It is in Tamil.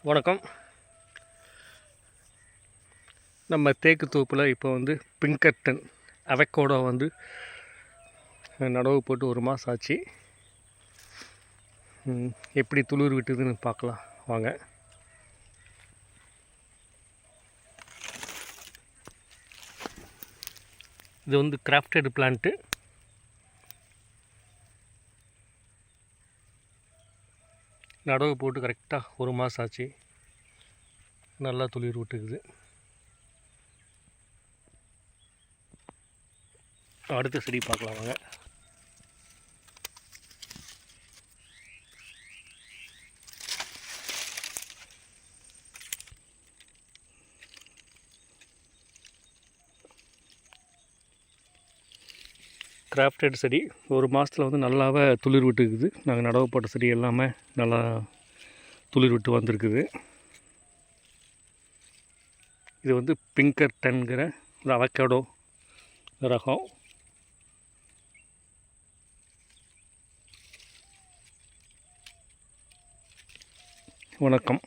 வணக்கம். நம்ம தேக்கு தோப்பில் இப்போ பிங்கர்டன் அவக்கோடோ நடவு போட்டு 1 மாதம் ஆச்சு. எப்படி துளிர் விட்டுதுன்னு பார்க்கலாம் வாங்க. இது கிராஃப்டட் பிளான்ட்டு. நடவு போட்டு கரெக்டாக 1 மாதம் ஆச்சு. நல்லா துளிர் விட்டுக்குது. அடுத்த செடி பார்க்கலாம் வாங்க. கிராஃப்டட் செடி 1 மாதத்தில் நல்லாவே துளிர் விட்டுக்குது. நாங்கள் நடவு போட்ட செடி எல்லாமே நல்லா துளிர் விட்டு வந்திருக்குது. இது பிங்கர்டன்கிற ஒரு அவக்கேடோ ரகம். வணக்கம்.